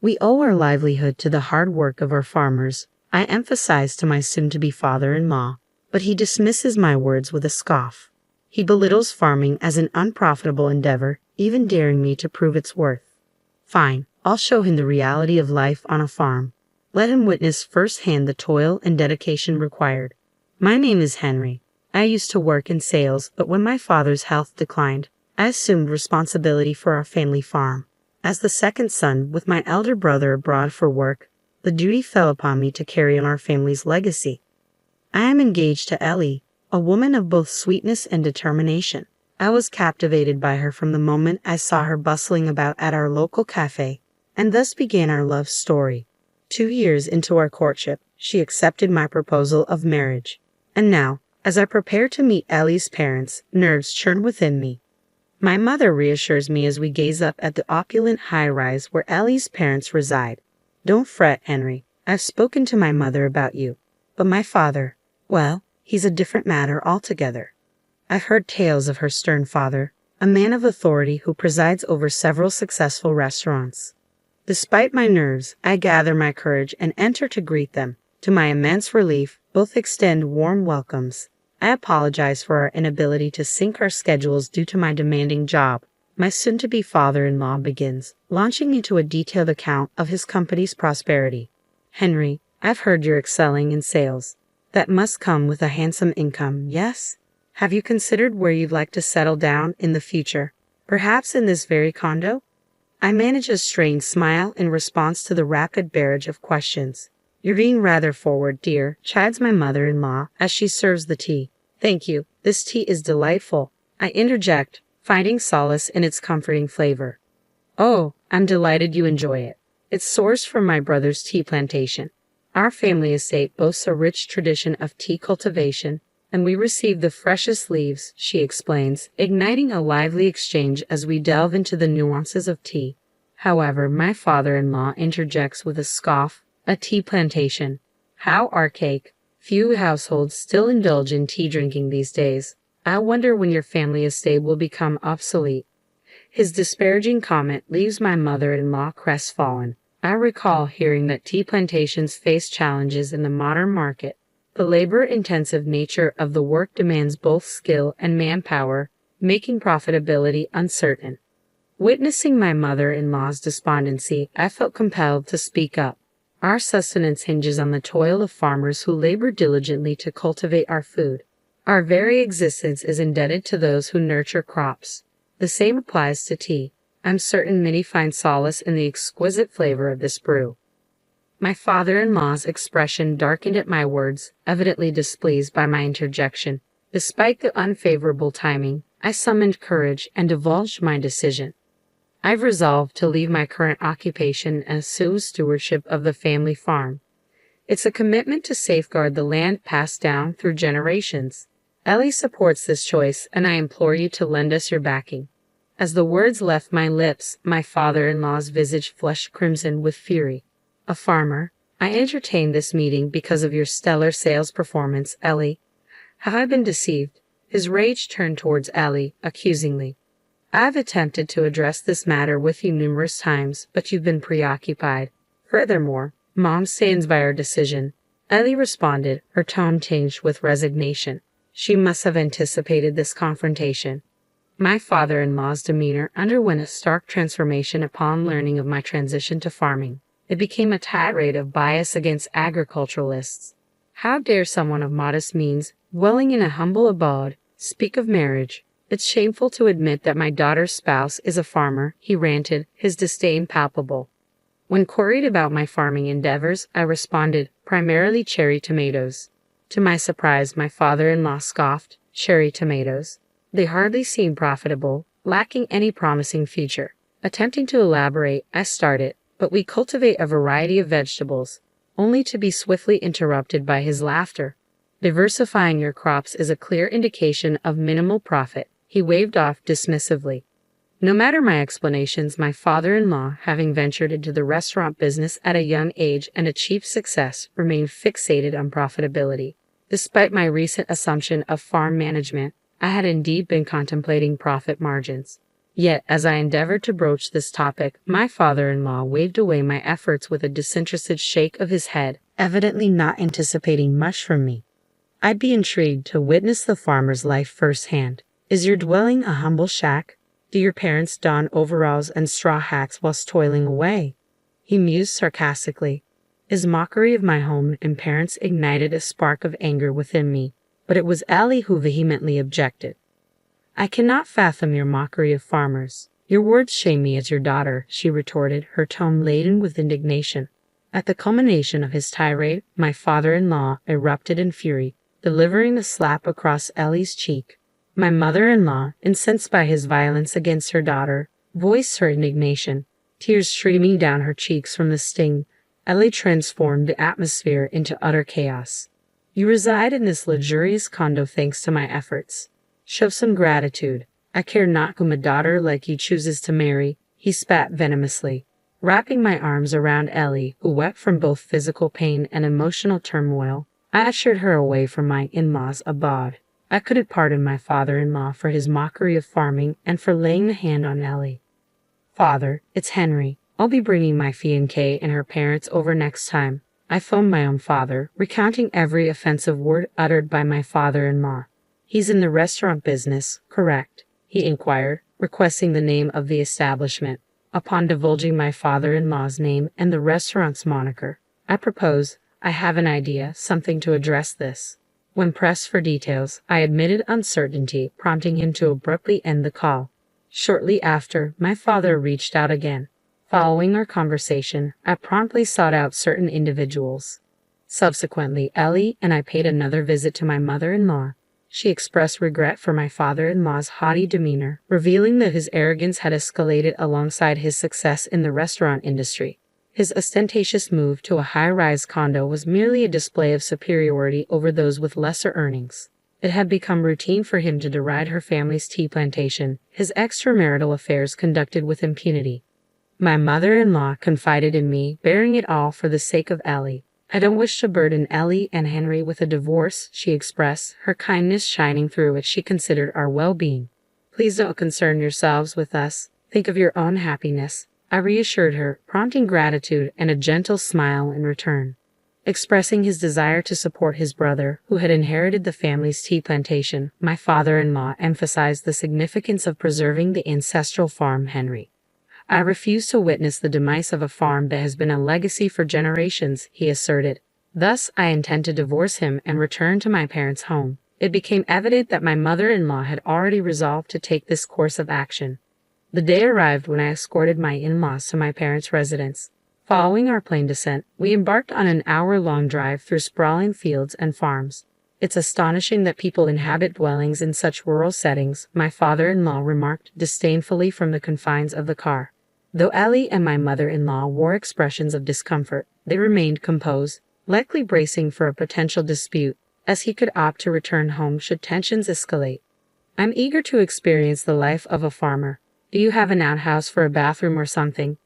We owe our livelihood to the hard work of our farmers, I emphasized to my soon-to-be father-in-law, but he dismisses my words with a scoff. He belittles farming as an unprofitable endeavor, even daring me to prove its worth. Fine, I'll show him the reality of life on a farm. Let him witness firsthand the toil and dedication required. My name is Henry. I used to work in sales, but when my father's health declined, I assumed responsibility for our family farm. As the second son, with my elder brother abroad for work, the duty fell upon me to carry on our family's legacy. I am engaged to Ellie, a woman of both sweetness and determination. I was captivated by her from the moment I saw her bustling about at our local cafe, and thus began our love story. 2 years into our courtship, she accepted my proposal of marriage. And now, as I prepare to meet Ellie's parents, nerves churn within me. My mother reassures me as we gaze up at the opulent high-rise where Ellie's parents reside. Don't fret, Henry. I've spoken to my mother about you. But my father, well, he's a different matter altogether. I've heard tales of her stern father, a man of authority who presides over several successful restaurants. Despite my nerves, I gather my courage and enter to greet them. To my immense relief, both extend warm welcomes. I apologize for our inability to sync our schedules due to my demanding job. My soon-to-be father-in-law begins, launching into a detailed account of his company's prosperity. Henry, I've heard you're excelling in sales. That must come with a handsome income, yes? Have you considered where you'd like to settle down in the future? Perhaps in this very condo? I manage a strained smile in response to the rapid barrage of questions. You're being rather forward, dear, chides my mother-in-law as she serves the tea. Thank you. This tea is delightful. I interject, finding solace in its comforting flavor. Oh, I'm delighted you enjoy it. It's sourced from my brother's tea plantation. Our family estate boasts a rich tradition of tea cultivation, and we receive the freshest leaves, she explains, igniting a lively exchange as we delve into the nuances of tea. However, my father-in-law interjects with a scoff. A tea plantation. How archaic. Few households still indulge in tea drinking these days. I wonder when your family estate will become obsolete. His disparaging comment leaves my mother-in-law crestfallen. I recall hearing that tea plantations face challenges in the modern market. The labor-intensive nature of the work demands both skill and manpower, making profitability uncertain. Witnessing my mother-in-law's despondency, I felt compelled to speak up. Our sustenance hinges on the toil of farmers who labor diligently to cultivate our food. Our very existence is indebted to those who nurture crops. The same applies to tea. I'm certain many find solace in the exquisite flavor of this brew. My father-in-law's expression darkened at my words, evidently displeased by my interjection. Despite the unfavorable timing, I summoned courage and divulged my decision. I've resolved to leave my current occupation and assume stewardship of the family farm. It's a commitment to safeguard the land passed down through generations. Ellie supports this choice, and I implore you to lend us your backing. As the words left my lips, my father-in-law's visage flushed crimson with fury. A farmer, I entertained this meeting because of your stellar sales performance, Ellie. Have I been deceived? His rage turned towards Ellie, accusingly. I've attempted to address this matter with you numerous times, but you've been preoccupied. Furthermore, Mom stands by our decision. Ellie responded, her tone tinged with resignation. She must have anticipated this confrontation. My father-in-law's demeanor underwent a stark transformation upon learning of my transition to farming. It became a tirade of bias against agriculturalists. How dare someone of modest means, dwelling in a humble abode, speak of marriage? It's shameful to admit that my daughter's spouse is a farmer, he ranted, his disdain palpable. When queried about my farming endeavors, I responded, primarily cherry tomatoes. To my surprise, my father-in-law scoffed, cherry tomatoes. They hardly seemed profitable, lacking any promising future. Attempting to elaborate, I started, but we cultivate a variety of vegetables, only to be swiftly interrupted by his laughter. Diversifying your crops is a clear indication of minimal profit. He waved off dismissively. No matter my explanations, my father-in-law, having ventured into the restaurant business at a young age and achieved success, remained fixated on profitability. Despite my recent assumption of farm management, I had indeed been contemplating profit margins. Yet, as I endeavored to broach this topic, my father-in-law waved away my efforts with a disinterested shake of his head, evidently not anticipating much from me. I'd be intrigued to witness the farmer's life firsthand. Is your dwelling a humble shack? Do your parents don overalls and straw hats whilst toiling away? He mused sarcastically. His mockery of my home and parents ignited a spark of anger within me, but it was Ellie who vehemently objected. I cannot fathom your mockery of farmers. Your words shame me as your daughter, she retorted, her tone laden with indignation. At the culmination of his tirade, my father-in-law erupted in fury, delivering a slap across Ellie's cheek. My mother-in-law, incensed by his violence against her daughter, voiced her indignation, tears streaming down her cheeks from the sting. Ellie transformed the atmosphere into utter chaos. You reside in this luxurious condo thanks to my efforts. Show some gratitude. I care not whom a daughter like you chooses to marry, he spat venomously. Wrapping my arms around Ellie, who wept from both physical pain and emotional turmoil, I ushered her away from my in-laws' abode. I couldn't pardon my father-in-law for his mockery of farming and for laying a hand on Ellie. Father, it's Henry. I'll be bringing my fiancée and her parents over next time. I phoned my own father, recounting every offensive word uttered by my father-in-law. He's in the restaurant business, correct? He inquired, requesting the name of the establishment. Upon divulging my father-in-law's name and the restaurant's moniker, I proposed, I have an idea, something to address this. When pressed for details, I admitted uncertainty, prompting him to abruptly end the call. Shortly after, my father reached out again. Following our conversation, I promptly sought out certain individuals. Subsequently, Ellie and I paid another visit to my mother-in-law. She expressed regret for my father-in-law's haughty demeanor, revealing that his arrogance had escalated alongside his success in the restaurant industry. His ostentatious move to a high-rise condo was merely a display of superiority over those with lesser earnings. It had become routine for him to deride her family's tea plantation, his extramarital affairs conducted with impunity. My mother-in-law confided in me, bearing it all for the sake of Ellie. I don't wish to burden Ellie and Henry with a divorce, she expressed, her kindness shining through what she considered our well-being. Please don't concern yourselves with us. Think of your own happiness, I reassured her, prompting gratitude and a gentle smile in return. Expressing his desire to support his brother, who had inherited the family's tea plantation, my father-in-law emphasized the significance of preserving the ancestral farm Henry. I refuse to witness the demise of a farm that has been a legacy for generations, he asserted. Thus, I intend to divorce him and return to my parents' home. It became evident that my mother-in-law had already resolved to take this course of action. The day arrived when I escorted my in-laws to my parents' residence. Following our plane descent, we embarked on an hour-long drive through sprawling fields and farms. It's astonishing that people inhabit dwellings in such rural settings, my father-in-law remarked disdainfully from the confines of the car. Though Ellie and my mother-in-law wore expressions of discomfort, they remained composed, likely bracing for a potential dispute, as he could opt to return home should tensions escalate. I'm eager to experience the life of a farmer. Do you have an outhouse for a bathroom or something?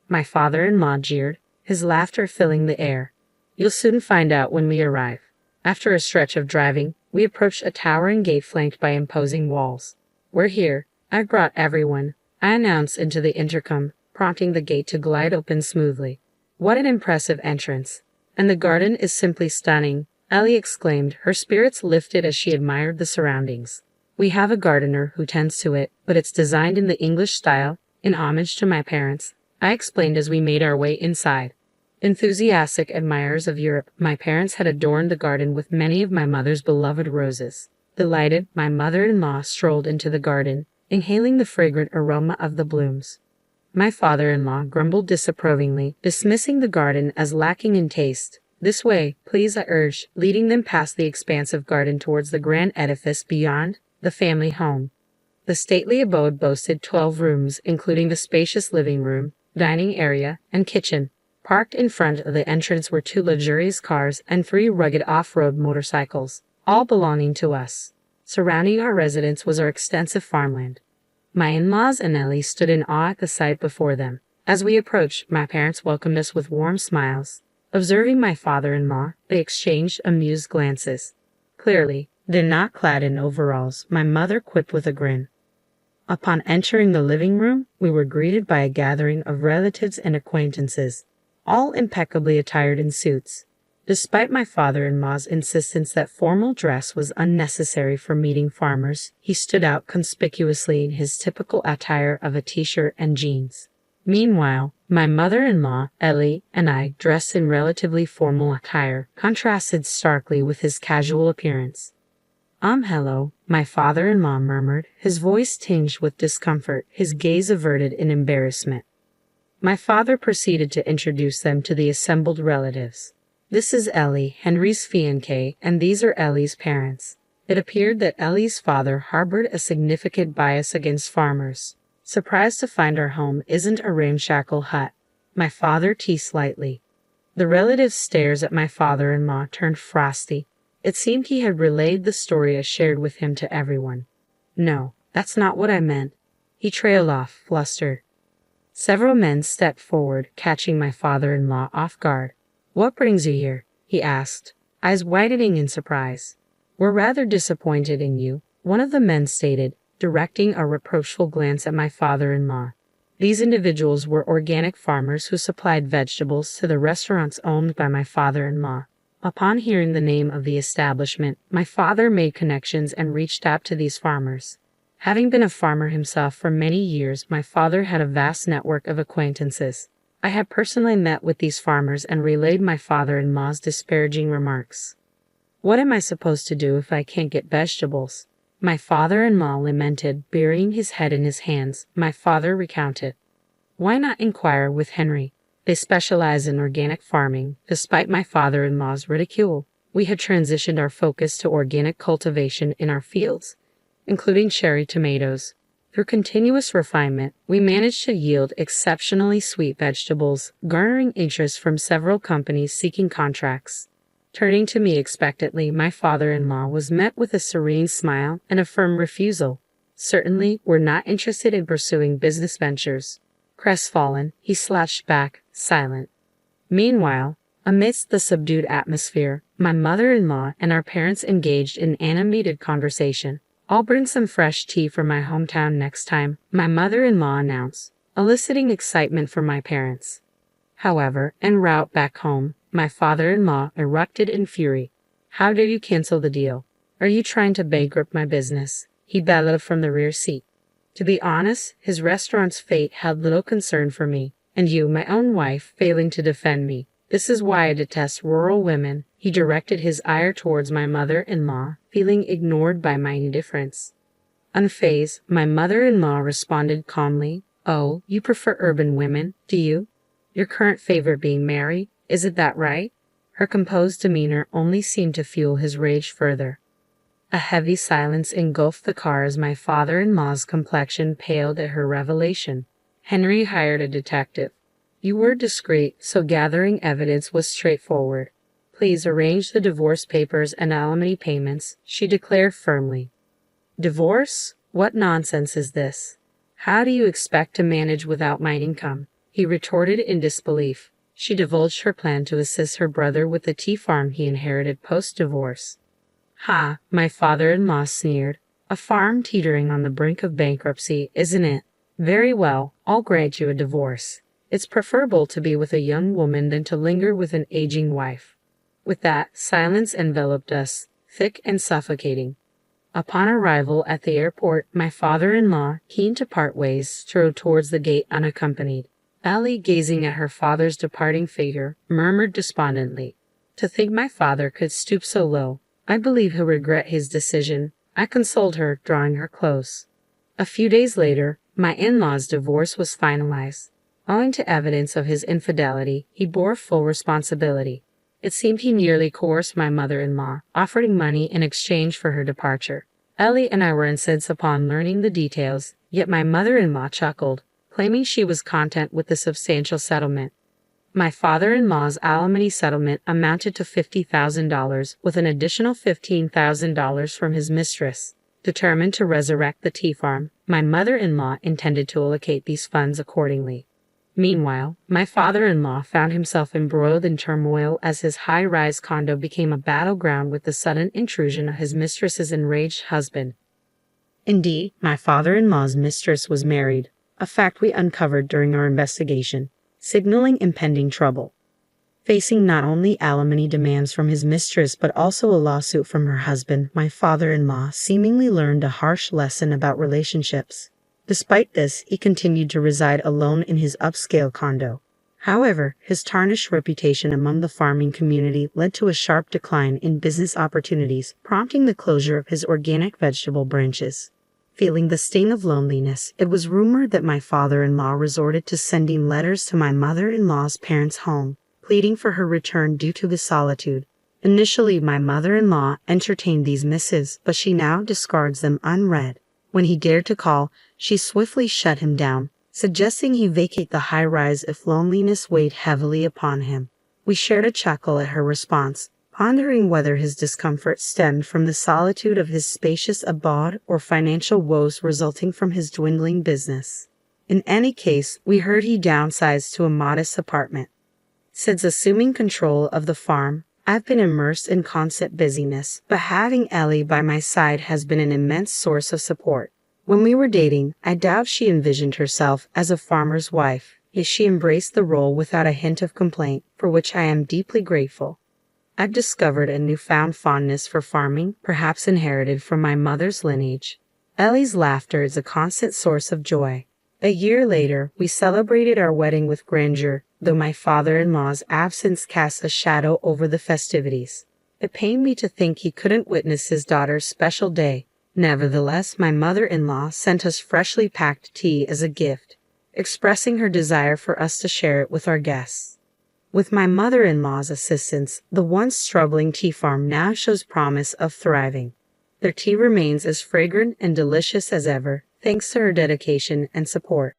My father-in-law jeered, his laughter filling the air. You'll soon find out when we arrive. After a stretch of driving, we approached a towering gate flanked by imposing walls. We're here. I've brought everyone, I announced into the intercom, prompting the gate to glide open smoothly. What an impressive entrance. And the garden is simply stunning, Ellie exclaimed, her spirits lifted as she admired the surroundings. We have a gardener who tends to it, but it's designed in the English style, in homage to my parents, I explained as we made our way inside. Enthusiastic admirers of Europe, my parents had adorned the garden with many of my mother's beloved roses. Delighted, my mother-in-law strolled into the garden, inhaling the fragrant aroma of the blooms. My father-in-law grumbled disapprovingly, dismissing the garden as lacking in taste. This way, please, I urged, leading them past the expansive garden towards the grand edifice beyond, the family home. The stately abode boasted 12 rooms, including the spacious living room, dining area, and kitchen. Parked in front of the entrance were 2 luxurious cars and 3 rugged off-road motorcycles, all belonging to us. Surrounding our residence was our extensive farmland. My in-laws and Ellie stood in awe at the sight before them. As we approached, my parents welcomed us with warm smiles. Observing my father-in-law, they exchanged amused glances. Clearly, they're not clad in overalls, my mother quipped with a grin. Upon entering the living room, we were greeted by a gathering of relatives and acquaintances, all impeccably attired in suits. Despite my father-in-law's insistence that formal dress was unnecessary for meeting farmers, he stood out conspicuously in his typical attire of a t-shirt and jeans. Meanwhile, my mother-in-law, Ellie, and I, dressed in relatively formal attire, contrasted starkly with his casual appearance. Hello, my father-in-law murmured, his voice tinged with discomfort, his gaze averted in embarrassment. My father proceeded to introduce them to the assembled relatives. This is Ellie, Henry's fiancée, and these are Ellie's parents. It appeared that Ellie's father harbored a significant bias against farmers. Surprised to find our home isn't a ramshackle hut. My father teased slightly. The relative's stares at my father-in-law turned frosty. It seemed he had relayed the story I shared with him to everyone. No, that's not what I meant. He trailed off, flustered. Several men stepped forward, catching my father-in-law off guard. What brings you here? He asked, eyes widening in surprise. We're rather disappointed in you, one of the men stated, directing a reproachful glance at my father-in-law. These individuals were organic farmers who supplied vegetables to the restaurants owned by my father-in-law. Upon hearing the name of the establishment, my father made connections and reached out to these farmers. Having been a farmer himself for many years, my father had a vast network of acquaintances. I had personally met with these farmers and relayed my father-in-law's disparaging remarks. What am I supposed to do if I can't get vegetables? My father-in-law lamented, burying his head in his hands. My father recounted. Why not inquire with Henry? They specialize in organic farming. Despite my father-in-law's ridicule, we had transitioned our focus to organic cultivation in our fields, including cherry tomatoes. Through continuous refinement, we managed to yield exceptionally sweet vegetables, garnering interest from several companies seeking contracts. Turning to me expectantly, my father-in-law was met with a serene smile and a firm refusal. Certainly, we're not interested in pursuing business ventures. Crestfallen, he slouched back, silent. Meanwhile, amidst the subdued atmosphere, my mother-in-law and our parents engaged in animated conversation. I'll bring some fresh tea from my hometown next time, my mother-in-law announced, eliciting excitement from my parents. However, en route back home, my father-in-law erupted in fury. How dare you cancel the deal? Are you trying to bankrupt my business? He bellowed from the rear seat. To be honest, his restaurant's fate held little concern for me, and you, my own wife, failing to defend me. This is why I detest rural women. He directed his ire towards my mother-in-law, feeling ignored by my indifference. Unfazed, my mother-in-law responded calmly, Oh, you prefer urban women, do you? Your current favorite being Mary, isn't that right? Her composed demeanor only seemed to fuel his rage further. A heavy silence engulfed the car as my father-in-law's complexion paled at her revelation. Henry hired a detective. You were discreet, so gathering evidence was straightforward. Please arrange the divorce papers and alimony payments, she declared firmly. Divorce? What nonsense is this? How do you expect to manage without my income? He retorted in disbelief. She divulged her plan to assist her brother with the tea farm he inherited post-divorce. Ha, my father-in-law sneered. A farm teetering on the brink of bankruptcy, isn't it? Very well, I'll grant you a divorce. It's preferable to be with a young woman than to linger with an aging wife. With that, silence enveloped us, thick and suffocating. Upon arrival at the airport, my father-in-law, keen to part ways, strode towards the gate unaccompanied. Ellie, gazing at her father's departing figure, murmured despondently, To think my father could stoop so low. I believe he'll regret his decision. I consoled her, drawing her close. A few days later, my in-law's divorce was finalized. Owing to evidence of his infidelity, he bore full responsibility. It seemed he nearly coerced my mother-in-law, offering money in exchange for her departure. Ellie and I were incensed upon learning the details, yet my mother-in-law chuckled, claiming she was content with the substantial settlement. My father-in-law's alimony settlement amounted to $50,000, with an additional $15,000 from his mistress. Determined to resurrect the tea farm, my mother-in-law intended to allocate these funds accordingly. Meanwhile, my father-in-law found himself embroiled in turmoil as his high-rise condo became a battleground with the sudden intrusion of his mistress's enraged husband. Indeed, my father-in-law's mistress was married, a fact we uncovered during our investigation, signaling impending trouble. Facing not only alimony demands from his mistress but also a lawsuit from her husband, my father-in-law seemingly learned a harsh lesson about relationships. Despite this, he continued to reside alone in his upscale condo. However, his tarnished reputation among the farming community led to a sharp decline in business opportunities, prompting the closure of his organic vegetable branches. Feeling the sting of loneliness, it was rumored that my father-in-law resorted to sending letters to my mother-in-law's parents' home, pleading for her return due to his solitude. Initially, my mother-in-law entertained these missives, but she now discards them unread. When he dared to call, she swiftly shut him down, suggesting he vacate the high-rise if loneliness weighed heavily upon him. We shared a chuckle at her response, pondering whether his discomfort stemmed from the solitude of his spacious abode or financial woes resulting from his dwindling business. In any case, we heard he downsized to a modest apartment. Since assuming control of the farm, I've been immersed in constant busyness, but having Ellie by my side has been an immense source of support. When we were dating, I doubt she envisioned herself as a farmer's wife, yet she embraced the role without a hint of complaint, for which I am deeply grateful. I've discovered a newfound fondness for farming, perhaps inherited from my mother's lineage. Ellie's laughter is a constant source of joy. A year later, we celebrated our wedding with grandeur, though my father-in-law's absence cast a shadow over the festivities. It pained me to think he couldn't witness his daughter's special day. Nevertheless, my mother-in-law sent us freshly packed tea as a gift, expressing her desire for us to share it with our guests. With my mother-in-law's assistance, the once struggling tea farm now shows promise of thriving. Their tea remains as fragrant and delicious as ever, thanks to her dedication and support.